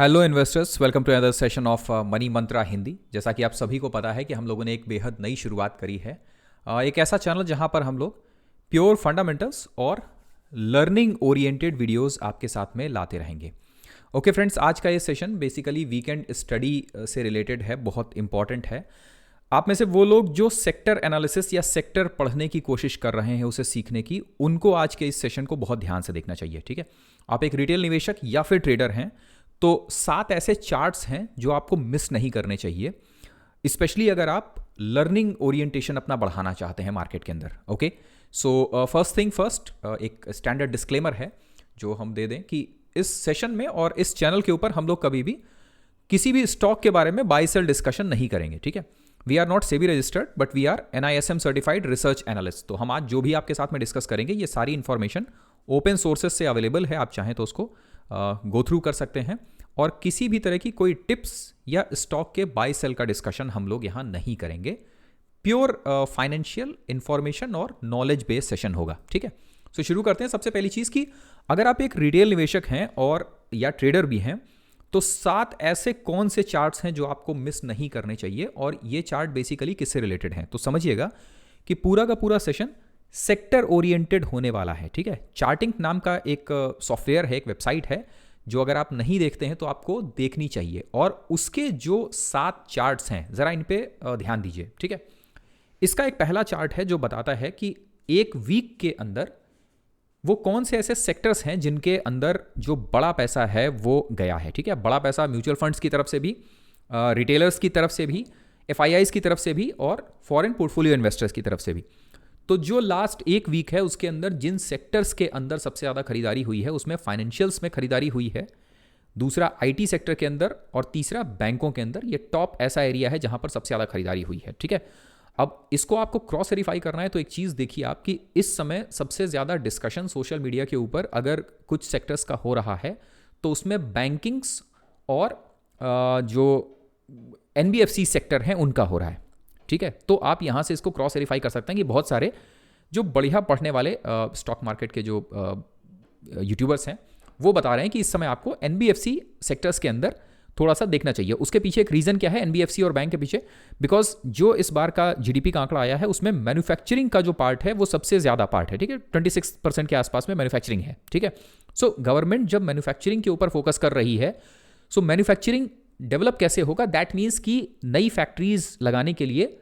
Hello investors, welcome to another session of money Mantra Hindi. जैसा कि आप सभी को पता है कि हम लोगों ने एक बेहद नई शुरुआत करी है। एक ऐसा चैनल जहां पर हम लोग प्योर फंडामेंटल्स और लर्निंग ओरिएंटेड वीडियोस आपके साथ में लाते रहेंगे। ओके फ्रेंड्स, आज का ये सेशन बेसिकली वीकेंड स्टडी से रिलेटेड है, बहुत इंपॉर्टेंट है। आप में से वो लोग जो सेक्टर एनालिसिस या सेक्टर पढ़ने की कोशिश कर रहे हैं उसे सीखने की, उनको आज के इस सेशन को बहुत ध्यान से देखना चाहिए। ठीक है, आप एक रिटेल निवेशक या फिर ट्रेडर हैं तो 7 ऐसे चार्ट्स हैं जो आपको मिस नहीं करने चाहिए, स्पेशली अगर आप लर्निंग ओरिएंटेशन अपना बढ़ाना चाहते हैं मार्केट के अंदर। Okay, so first thing first, एक स्टैंडर्ड डिस्क्लेमर है जो हम दे दें कि इस सेशन में और इस चैनल के ऊपर हम लोग कभी भी किसी भी स्टॉक के बारे में बाय सेल डिस्कशन नहीं करेंगे। ठीक है, we are not SEBI registered but we are NISM certified research analyst. तो हम आज जो भी आपके साथ में डिस्कस करेंगे ये सारी इंफॉर्मेशन ओपन सोर्सेज से अवेलेबल है, आप चाहें तो उसको गो थ्रू कर सकते हैं। और किसी भी तरह की कोई टिप्स या स्टॉक के बाय सेल का डिस्कशन हम लोग यहाँ नहीं करेंगे। प्योर फाइनेंशियल इंफॉर्मेशन और नॉलेज बेस्ड सेशन होगा। ठीक है, सो शुरू करते हैं। सबसे पहली चीज़ कि अगर आप एक रिटेल निवेशक हैं और या ट्रेडर भी हैं तो 7 ऐसे कौन से चार्ट्स हैं जो आपको मिस नहीं करने चाहिए, और ये चार्ट बेसिकली किससे रिलेटेड हैं। तो समझिएगा कि पूरा का पूरा सेशन सेक्टर ओरिएंटेड होने वाला है। ठीक है, चार्टिंग नाम का एक सॉफ्टवेयर है, एक वेबसाइट है जो अगर आप नहीं देखते हैं तो आपको देखनी चाहिए, और उसके जो 7 चार्ट्स हैं ज़रा इन पे ध्यान दीजिए। ठीक है, इसका एक पहला चार्ट है जो बताता है कि एक वीक के अंदर वो कौन से ऐसे सेक्टर्स हैं जिनके अंदर जो बड़ा पैसा है वो गया है। ठीक है, बड़ा पैसा म्यूचुअल फंड्स की तरफ से भी, रिटेलर्स की तरफ से भी, FIIs की तरफ से भी और फॉरेन पोर्टफोलियो इन्वेस्टर्स की तरफ से भी। तो जो लास्ट एक वीक है उसके अंदर जिन सेक्टर्स के अंदर सबसे ज़्यादा खरीदारी हुई है उसमें फाइनेंशियल्स में खरीदारी हुई है, दूसरा IT सेक्टर के अंदर, और तीसरा बैंकों के अंदर। ये टॉप ऐसा एरिया है जहां पर सबसे ज़्यादा खरीदारी हुई है। ठीक है, अब इसको आपको क्रॉस वेरीफाई करना है तो एक चीज़ देखिए आप कि इस समय सबसे ज़्यादा डिस्कशन सोशल मीडिया के ऊपर अगर कुछ सेक्टर्स का हो रहा है तो उसमें बैंकिंग्स और जो NBFC सेक्टर हैं उनका हो रहा है। ठीक है, तो आप यहाँ से इसको क्रॉस वेरीफाई कर सकते हैं कि बहुत सारे जो बढ़िया पढ़ने वाले स्टॉक मार्केट के जो यूट्यूबर्स हैं वो बता रहे हैं कि इस समय आपको NBFC सेक्टर्स के अंदर थोड़ा सा देखना चाहिए। उसके पीछे एक रीज़न क्या है NBFC और बैंक के पीछे? बिकॉज जो इस बार का GDP का आंकड़ा आया है उसमें मैन्युफैक्चरिंग का जो पार्ट है वो सबसे ज़्यादा पार्ट है। ठीक है, 26% के आसपास में मैन्युफैक्चरिंग है। ठीक है, सो गवर्नमेंट जब मैन्युफैक्चरिंग के ऊपर फोकस कर रही है, सो मैन्युफैक्चरिंग डेवलप कैसे होगा? दैट मीन्स कि नई फैक्ट्रीज लगाने के लिए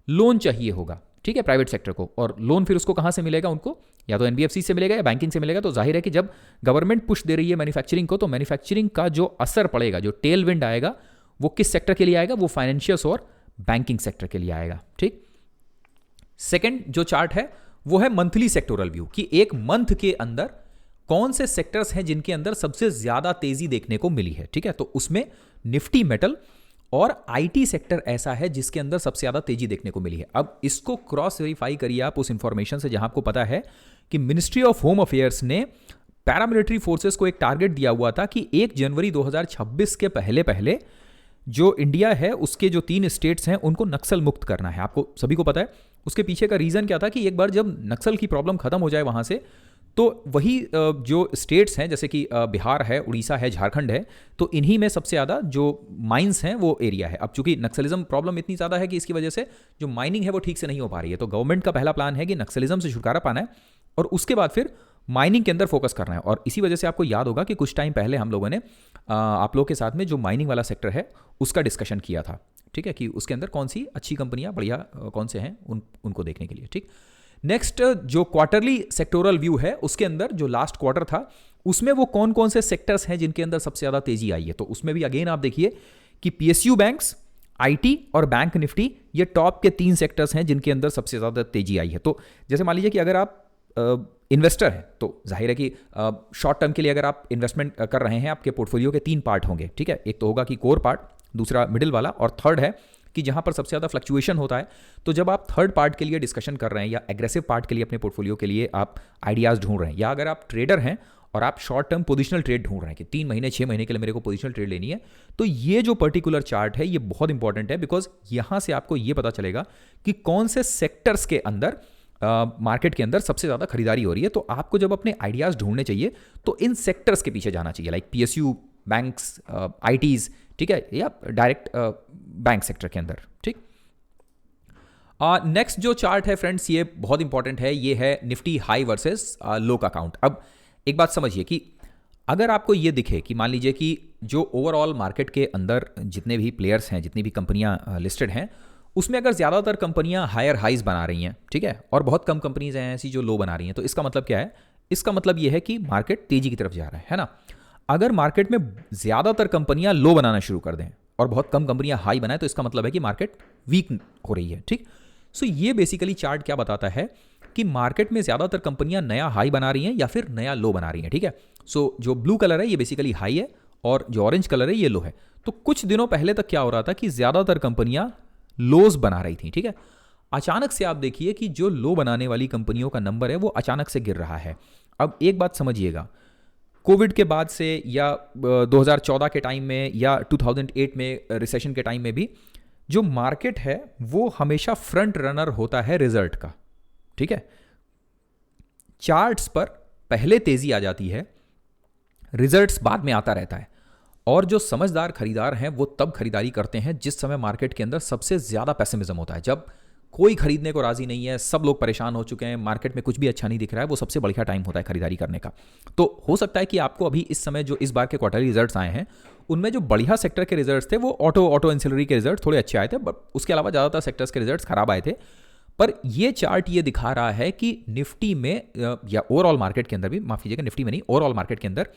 लोन चाहिए होगा। ठीक है, प्राइवेट सेक्टर को, और लोन फिर उसको कहाँ से मिलेगा? उनको या तो NBFC से मिलेगा या बैंकिंग से मिलेगा। तो जाहिर है कि जब गवर्नमेंट पुश दे रही है मैन्युफैक्चरिंग को तो मैन्युफैक्चरिंग का जो असर पड़ेगा, जो टेल विंड आएगा, वो किस सेक्टर के लिए आएगा? वो फाइनेंशियल्स और बैंकिंग सेक्टर के लिए आएगा। ठीक, सेकेंड जो चार्ट है वो है मंथली सेक्टोरल व्यू, कि एक मंथ के अंदर कौन से सेक्टर्स हैं जिनके अंदर सबसे ज्यादा तेजी देखने को मिली है। ठीक है, तो उसमें निफ्टी मेटल और IT सेक्टर ऐसा है जिसके अंदर सबसे ज़्यादा तेजी देखने को मिली है। अब इसको क्रॉस वेरीफाई करिए आप उस इंफॉर्मेशन से जहां आपको पता है कि मिनिस्ट्री ऑफ होम अफेयर्स ने पैरामिलिट्री फोर्सेस को एक टारगेट दिया हुआ था कि 1 जनवरी 2026 के पहले पहले जो इंडिया है उसके जो 3 स्टेट्स हैं उनको नक्सल मुक्त करना है। आपको सभी को पता है उसके पीछे का रीज़न क्या था कि एक बार जब नक्सल की प्रॉब्लम खत्म हो जाए वहां से तो वही जो स्टेट्स हैं जैसे कि बिहार है, उड़ीसा है, झारखंड है, तो इन्हीं में सबसे ज़्यादा जो माइंस हैं वो एरिया है। अब चूंकि नक्सलिज्म प्रॉब्लम इतनी ज़्यादा है कि इसकी वजह से जो माइनिंग है वो ठीक से नहीं हो पा रही है, तो गवर्नमेंट का पहला प्लान है कि नक्सलिज्म से छुटकारा पाना है और उसके बाद फिर माइनिंग के अंदर फोकस करना है। और इसी वजह से आपको याद होगा कि कुछ टाइम पहले हम लोगों ने आप लोग के साथ में जो माइनिंग वाला सेक्टर है उसका डिस्कशन किया था। ठीक है, कि उसके अंदर कौन सी अच्छी कंपनियां बढ़िया कौन से हैं उनको देखने के लिए। ठीक, नेक्स्ट जो क्वार्टरली सेक्टोरल व्यू है उसके अंदर जो लास्ट क्वार्टर था उसमें वो कौन कौन से सेक्टर्स हैं जिनके अंदर सबसे ज़्यादा तेजी आई है। तो उसमें भी अगेन आप देखिए कि PSU बैंक्स, IT और बैंक निफ्टी ये टॉप के 3 सेक्टर्स हैं जिनके अंदर सबसे ज़्यादा तेजी आई है। तो जैसे मान लीजिए कि अगर आप इन्वेस्टर हैं तो जाहिर है कि शॉर्ट टर्म के लिए अगर आप इन्वेस्टमेंट कर रहे हैं आपके पोर्टफोलियो के 3 पार्ट होंगे। ठीक है, एक तो होगा कि कोर पार्ट, दूसरा मिडिल वाला, और थर्ड है कि जहां पर सबसे ज़्यादा फ्लक्चुएशन होता है। तो जब आप थर्ड पार्ट के लिए डिस्कशन कर रहे हैं या एग्रेसिव पार्ट के लिए अपने पोर्टफोलियो के लिए आप आइडियाज़ ढूंढ रहे हैं, या अगर आप ट्रेडर हैं और आप शॉर्ट टर्म पोजिशनल ट्रेड ढूंढ रहे हैं कि 3 महीने 6 महीने के लिए मेरे को पोजिशनल ट्रेड लेनी है, तो ये जो पर्टिकुलर चार्ट है ये बहुत इंपॉर्टेंट है। बिकॉज यहां से आपको ये पता चलेगा कि कौन से सेक्टर्स के अंदर मार्केट के अंदर सबसे ज़्यादा खरीदारी हो रही है। तो आपको जब अपने आइडियाज़ ढूंढने चाहिए तो इन सेक्टर्स के पीछे जाना चाहिए, लाइक PSU बैंक्स, आईटीज, ठीक है, या डायरेक्ट बैंक सेक्टर के अंदर, ठीक। नेक्स्ट जो चार्ट है फ्रेंड्स, ये बहुत इंपॉर्टेंट है, ये है निफ्टी हाई वर्सेस लो का काउंट। अब एक बात समझिए कि अगर आपको ये दिखे कि मान लीजिए कि जो ओवरऑल मार्केट के अंदर जितने भी प्लेयर्स हैं, जितनी भी कंपनियां लिस्टेड हैं, उसमें अगर ज़्यादातर कंपनियां हायर हाइज बना रही हैं, ठीक है, और बहुत कम कंपनीज हैं ऐसी जो लो बना रही हैं, तो इसका मतलब क्या है? इसका मतलब ये है कि मार्केट तेजी की तरफ जा रहा है ना। अगर मार्केट में ज़्यादातर कंपनियां लो बनाना शुरू कर दें और बहुत कम कंपनियां हाई बनाएं, तो इसका मतलब है कि मार्केट वीक हो रही है, ठीक। सो ये बेसिकली चार्ट क्या बताता है कि मार्केट में ज़्यादातर कंपनियां नया हाई बना रही हैं या फिर नया लो बना रही हैं, ठीक है। सो जो ब्लू कलर है ये बेसिकली हाई है और जो ऑरेंज कलर है ये लो है। तो कुछ दिनों पहले तक क्या हो रहा था कि ज़्यादातर कंपनियां लोज बना रही थी, ठीक है। अचानक से आप देखिए कि जो लो बनाने वाली कंपनियों का नंबर है वो अचानक से गिर रहा है। अब एक बात समझिएगा, कोविड के बाद से या 2014 के टाइम में या 2008 में रिसेशन के टाइम में भी जो मार्केट है वो हमेशा फ्रंट रनर होता है रिजल्ट का, ठीक है। चार्ट्स पर पहले तेजी आ जाती है, रिजल्ट्स बाद में आता रहता है, और जो समझदार खरीदार हैं वो तब खरीदारी करते हैं जिस समय मार्केट के अंदर सबसे ज्यादा पेसिमिज्म होता है, जब कोई खरीदने को राजी नहीं है, सब लोग परेशान हो चुके हैं, मार्केट में कुछ भी अच्छा नहीं दिख रहा है, वो सबसे बढ़िया टाइम होता है खरीदारी करने का। तो हो सकता है कि आपको अभी इस समय जो इस बार के क्वार्टरली रिजल्ट्स आए हैं उनमें जो बढ़िया सेक्टर के रिजल्ट्स थे वो ऑटो एंसिलरी के रिजल्ट्स थोड़े अच्छे आए थे, बट उसके अलावा ज़्यादातर सेक्टर्स के रिजल्ट्स खराब आए थे। पर ये चार्ट ये दिखा रहा है कि निफ्टी में या ओवरऑल मार्केट के अंदर भी, माफ कीजिएगा निफ्टी में नहीं, ओवरऑल मार्केट के अंदर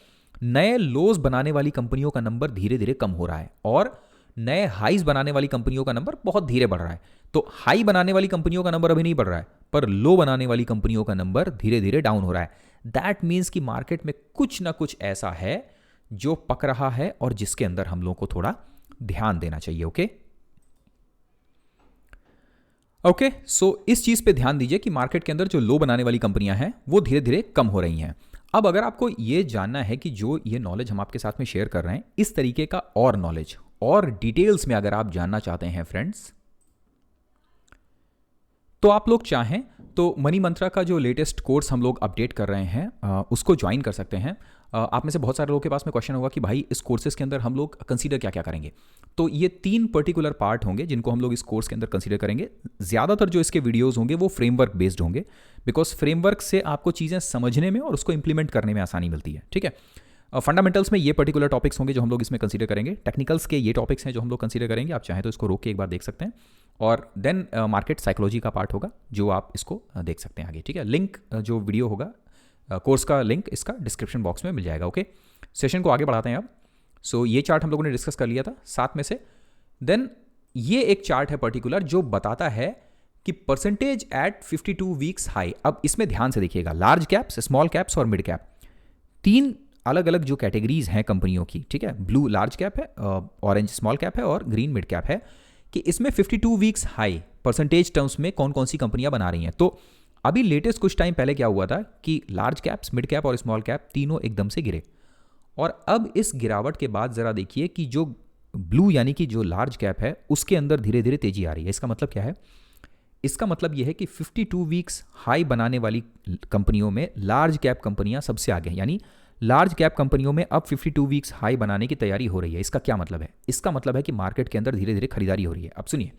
नए लोज बनाने वाली कंपनियों का नंबर धीरे धीरे कम हो रहा है और नए हाईज बनाने वाली कंपनियों का नंबर बहुत धीरे बढ़ रहा है। तो हाई बनाने वाली कंपनियों का नंबर अभी नहीं बढ़ रहा है, पर लो बनाने वाली कंपनियों का नंबर धीरे धीरे डाउन हो रहा है। दैट मीन्स कि मार्केट में कुछ ना कुछ ऐसा है जो पक रहा है और जिसके अंदर हम लोगों को थोड़ा ध्यान देना चाहिए। ओके, सो इस चीज पे ध्यान दीजिए कि मार्केट के अंदर जो लो बनाने वाली कंपनियां हैं वो धीरे धीरे कम हो रही हैं। अब अगर आपको ये जानना है कि जो ये नॉलेज हम आपके साथ में शेयर कर रहे हैं, इस तरीके का और नॉलेज और डिटेल्स में अगर आप जानना चाहते हैं फ्रेंड्स, तो आप लोग चाहें तो मनी मंत्रा का जो लेटेस्ट कोर्स हम लोग अपडेट कर रहे हैं उसको ज्वाइन कर सकते हैं। आप में से बहुत सारे लोगों के पास में क्वेश्चन होगा कि भाई इस कोर्सेज के अंदर हम लोग कंसीडर क्या क्या करेंगे। तो ये 3 पर्टिकुलर पार्ट होंगे जिनको हम लोग इस कोर्स के अंदर कंसीडर करेंगे। ज़्यादातर जो इसके वीडियोस होंगे वो फ्रेमवर्क बेस्ड होंगे, बिकॉज फ्रेमवर्क से आपको चीज़ें समझने में और उसको इंप्लीमेंट करने में आसानी मिलती है, ठीक है। फंडामेंटल्स में ये पर्टिकुलर टॉपिक्स होंगे जो हम लोग इसमें कंसीडर करेंगे। टेक्निकल्स के ये टॉपिक्स हैं जो हम लोग कंसीडर करेंगे। आप चाहें तो इसको रोक के एक बार देख सकते हैं। और देन मार्केट साइकोलॉजी का पार्ट होगा जो आप इसको देख सकते हैं आगे, ठीक है। लिंक जो वीडियो होगा कोर्स का लिंक इसका डिस्क्रिप्शन बॉक्स में मिल जाएगा। ओके, सेशन को आगे बढ़ाते हैं अब। सो ये चार्ट हम लोगों ने डिस्कस कर लिया था 7 में से। देन ये एक चार्ट है पर्टिकुलर जो बताता है कि परसेंटेज एट 52 वीक्स हाई। अब इसमें ध्यान से देखिएगा, लार्ज कैप्स, स्मॉल कैप्स और मिड कैप, 3 अलग अलग जो कैटेगरीज हैं कंपनियों की, ठीक है। ब्लू लार्ज कैप है, ऑरेंज स्मॉल कैप है और ग्रीन मिड कैप है, कि इसमें 52 वीक्स हाई परसेंटेज टर्म्स में कौन कौन सी कंपनियां बना रही हैं। तो अभी लेटेस्ट कुछ टाइम पहले क्या हुआ था कि लार्ज कैप्स, मिड कैप और स्मॉल कैप तीनों एकदम से गिरे, और अब इस गिरावट के बाद जरा देखिए कि जो ब्लू यानी कि जो लार्ज कैप है उसके अंदर धीरे धीरे तेजी आ रही है। इसका मतलब क्या है? इसका मतलब यह है कि 52 वीक्स हाई बनाने वाली कंपनियों में लार्ज कैप कंपनियां सबसे आगे हैं, यानी लार्ज कैप कंपनियों में अब 52 वीक्स हाई बनाने की तैयारी हो रही है। इसका क्या मतलब है? इसका मतलब है कि मार्केट के अंदर धीरे धीरे खरीदारी हो रही है। अब सुनिए,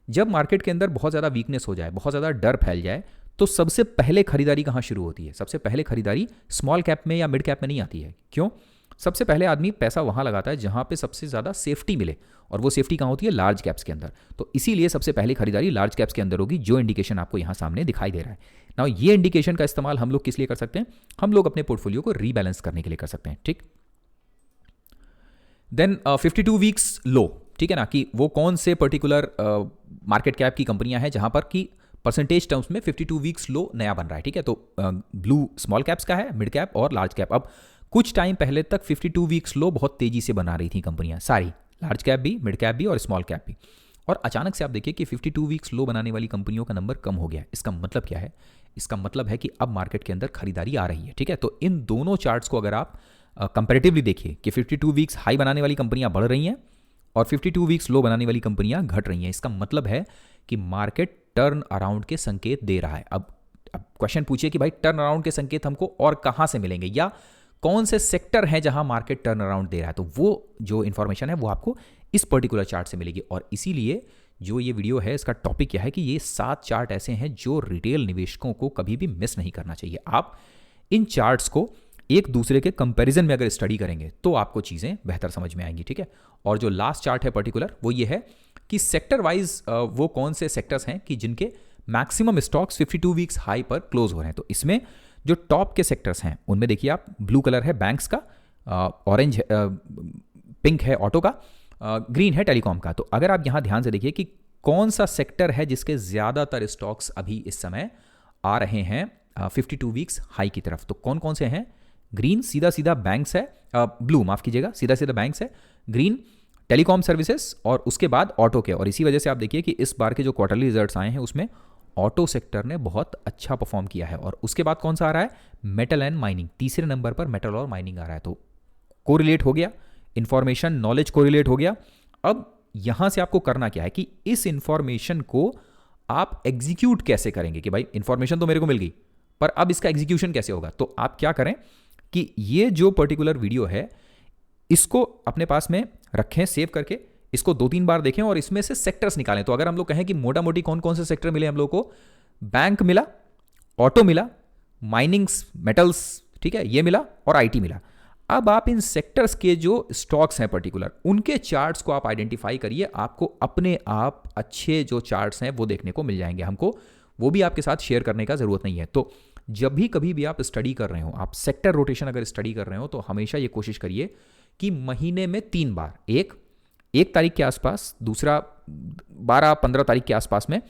जब मार्केट के अंदर बहुत ज़्यादा वीकनेस हो जाए, बहुत ज़्यादा डर फैल जाए, तो सबसे पहले खरीदारी कहाँ शुरू होती है? सबसे पहले खरीदारी स्मॉल कैप में या मिड कैप में नहीं आती है। क्यों? सबसे पहले आदमी पैसा वहाँ लगाता है जहाँ पे सबसे ज़्यादा सेफ्टी मिले, और वो सेफ्टी कहाँ होती है? लार्ज कैप्स के अंदर। तो इसीलिए सबसे पहले खरीदारी लार्ज कैप्स के अंदर होगी, जो इंडिकेशन आपको यहाँ सामने दिखाई दे रहा है। नाउ ये इंडिकेशन का इस्तेमाल हम लोग किस लिए कर सकते हैं? हम लोग अपने पोर्टफोलियो को रीबैलेंस करने के लिए कर सकते हैं, ठीक। देन 52 वीक्स लो, ठीक है ना, कि वो कौन से पर्टिकुलर मार्केट कैप की कंपनियां हैं जहां पर कि परसेंटेज टर्म्स में 52 वीक्स लो नया बन रहा है, ठीक है। तो ब्लू स्मॉल कैप्स का है, मिड कैप और लार्ज कैप। अब कुछ टाइम पहले तक 52 वीक्स लो बहुत तेजी से बना रही थी कंपनियां सारी, लार्ज कैप भी, मिड कैप भी और स्मॉल कैप भी, और अचानक से आप देखिए कि 52 वीक्स लो बनाने वाली कंपनियों का नंबर कम हो गया। इसका मतलब क्या है? इसका मतलब है कि अब मार्केट के अंदर खरीदारी आ रही है, ठीक है। तो इन दोनों चार्ट्स को अगर आप कंपैरेटिवली देखिए कि 52 वीक्स हाई बनाने वाली कंपनियां बढ़ रही हैं और 52 वीक्स लो बनाने वाली कंपनियां घट रही हैं, इसका मतलब है कि मार्केट टर्न अराउंड के संकेत दे रहा है। अब क्वेश्चन पूछिए कि भाई टर्न अराउंड के संकेत हमको और कहां से मिलेंगे, या कौन से सेक्टर हैं जहां मार्केट टर्न अराउंड दे रहा है, तो वो जो इन्फॉर्मेशन है वो आपको इस पर्टिकुलर चार्ट से मिलेगी। और इसीलिए जो ये वीडियो है इसका टॉपिक क्या है कि ये 7 चार्ट ऐसे हैं जो रिटेल निवेशकों को कभी भी मिस नहीं करना चाहिए। आप इन चार्ट्स को एक दूसरे के कंपैरिजन में अगर स्टडी करेंगे तो आपको चीज़ें बेहतर समझ में आएंगी, ठीक है। और जो लास्ट चार्ट है पर्टिकुलर वो ये है कि सेक्टर वाइज वो कौन से सेक्टर्स हैं कि जिनके मैक्सिमम स्टॉक्स 52 वीक्स हाई पर क्लोज हो रहे हैं। तो इसमें जो टॉप के सेक्टर्स हैं उनमें देखिए आप, ब्लू कलर है बैंक्स का, ऑरेंज पिंक है ऑटो का, ग्रीन है टेलीकॉम का। तो अगर आप यहाँ ध्यान से देखिए कि कौन सा सेक्टर है जिसके ज़्यादातर स्टॉक्स अभी इस समय आ रहे हैं 52 वीक्स हाई की तरफ, तो कौन कौन से हैं? ग्रीन सीधा सीधा बैंक्स है, ब्लू माफ कीजिएगा, सीधा सीधा बैंक्स है, ग्रीन टेलीकॉम सर्विसेज और उसके बाद ऑटो के। और इसी वजह से आप देखिए कि इस बार के जो क्वार्टरली रिजल्ट्स आए हैं उसमें ऑटो सेक्टर ने बहुत अच्छा परफॉर्म किया है। और उसके बाद कौन सा आ रहा है? मेटल एंड माइनिंग, तीसरे नंबर पर मेटल और माइनिंग आ रहा है। तो कोरिलेट हो गया, इंफॉर्मेशन नॉलेज कोरिलेट हो गया। अब यहां से आपको करना क्या है कि इस इंफॉर्मेशन को आप एग्जीक्यूट कैसे करेंगे कि भाई इंफॉर्मेशन तो मेरे को मिल गई पर अब इसका एग्जीक्यूशन कैसे होगा। तो आप क्या करें कि ये जो पर्टिकुलर वीडियो है इसको अपने पास में रखें सेव करके, इसको 2-3 बार देखें और इसमें से सेक्टर्स निकालें। तो अगर हम लोग कहें कि मोटा मोटी कौन कौन से सेक्टर मिले हम लोग को, बैंक मिला, ऑटो मिला, माइनिंग्स मेटल्स, ठीक है, ये मिला और आईटी मिला। अब आप इन सेक्टर्स के जो स्टॉक्स हैं पर्टिकुलर उनके चार्ट्स को आप आइडेंटिफाई करिए, आपको अपने आप अच्छे जो चार्ट्स हैं वो देखने को मिल जाएंगे। हमको वो भी आपके साथ शेयर करने का जरूरत नहीं है। तो जब भी कभी भी आप स्टडी कर रहे हो, आप सेक्टर रोटेशन अगर स्टडी कर रहे हो तो हमेशा ये कोशिश करिए कि महीने में 3 बार, एक तारीख के आसपास, दूसरा 12-15 तारीख के आसपास में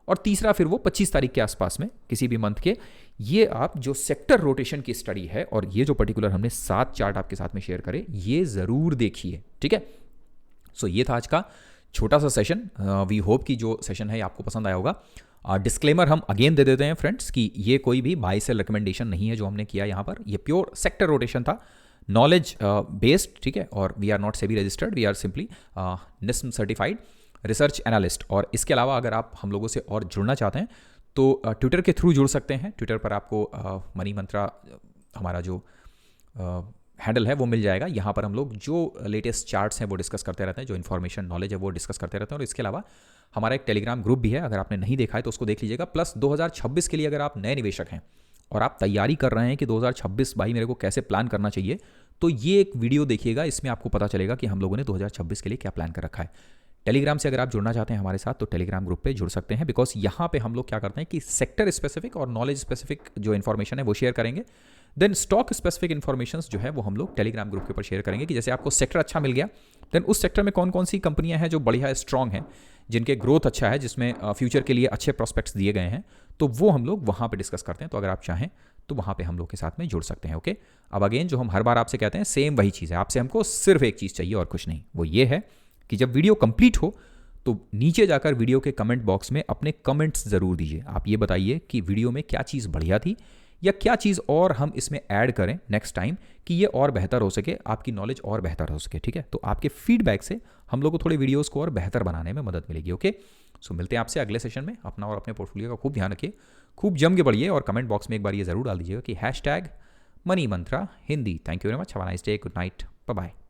और तीसरा फिर वो 25 तारीख के आसपास में किसी भी मंथ के, ये आप जो सेक्टर रोटेशन की स्टडी है और ये जो पर्टिकुलर हमने 7 चार्ट आपके साथ में शेयर करे ये जरूर देखिए, ठीक है। सो ये था आज का छोटा सा सेशन। वी होप कि जो सेशन है आपको पसंद आया होगा। डिस्क्लेमर हम अगेन दे देते हैं फ्रेंड्स कि ये कोई भी बाय सेल रिकमेंडेशन नहीं है जो हमने किया यहाँ पर, ये प्योर सेक्टर रोटेशन था, नॉलेज बेस्ड, ठीक है। और we are not SEBI registered, we are simply NISM certified research analyst. और इसके अलावा अगर आप हम लोगों से और जुड़ना चाहते हैं तो ट्विटर के थ्रू जुड़ सकते हैं। ट्विटर पर आपको मनी मंत्रा हमारा जो हैंडल है वो मिल जाएगा। यहाँ पर हम लोग जो लेटेस्ट चार्ट्स हैं वो डिस्कस करते रहते हैं, जो इन्फॉर्मेशन नॉलेज है वो डिस्कस करते रहते हैं। और इसके अलावा हमारा एक टेलीग्राम ग्रुप भी है, अगर आपने नहीं देखा है तो उसको देख लीजिएगा। प्लस 2026 के लिए अगर आप नए निवेशक हैं और आप तैयारी कर रहे हैं कि 2026 भाई मेरे को कैसे प्लान करना चाहिए, तो ये एक वीडियो देखिएगा, इसमें आपको पता चलेगा कि हम लोगों ने 2026 के लिए क्या प्लान कर रखा है। टेलीग्राम से अगर आप जुड़ना चाहते हैं हमारे साथ तो टेलीग्राम ग्रुप पे जुड़ सकते हैं, बिकॉज यहाँ पे हम लोग क्या करते हैं कि सेक्टर स्पेसिफिक और नॉलेज स्पेसिफिक जो इन्फॉर्मेशन है वो शेयर करेंगे। देन स्टॉक स्पेसिफिक इन्फॉर्मेशन जो है वो हम लोग टेलीग्राम ग्रुप के ऊपर शेयर करेंगे कि जैसे आपको सेक्टर अच्छा मिल गया, देन उस सेक्टर में कौन कौन सी कंपनियां हैं जो बढ़िया स्ट्रांग हैं, जिनके ग्रोथ अच्छा है, जिसमें फ्यूचर के लिए अच्छे प्रोस्पेक्ट्स दिए गए हैं, तो वो हम लोग वहाँ पे डिस्कस करते हैं। तो अगर आप चाहें तो वहाँ पे हम लोग के साथ में जुड़ सकते हैं, ओके। अब अगेन जो हम हर बार आपसे कहते हैं सेम वही चीज़ है, आपसे हमको सिर्फ एक चीज़ चाहिए और कुछ नहीं, वो ये है कि जब वीडियो कंप्लीट हो तो नीचे जाकर वीडियो के कमेंट बॉक्स में अपने कमेंट्स ज़रूर दीजिए। आप ये बताइए कि वीडियो में क्या चीज़ बढ़िया थी या क्या चीज़ और हम इसमें ऐड करें नेक्स्ट टाइम कि ये और बेहतर हो सके, आपकी नॉलेज और बेहतर हो सके, ठीक है। तो आपके फीडबैक से हम लोग को थोड़े वीडियोस को और बेहतर बनाने में मदद मिलेगी, ओके। सो मिलते हैं आपसे अगले सेशन में। अपना और अपने पोर्टफोलियो का खूब ध्यान रखिए, खूब जम के बढ़िए और कमेंट बॉक्स में एक बार ये ज़रूर डाल दीजिएगा कि #money Mantra Hindi. Thank you very much, have a nice day, good night, bye bye.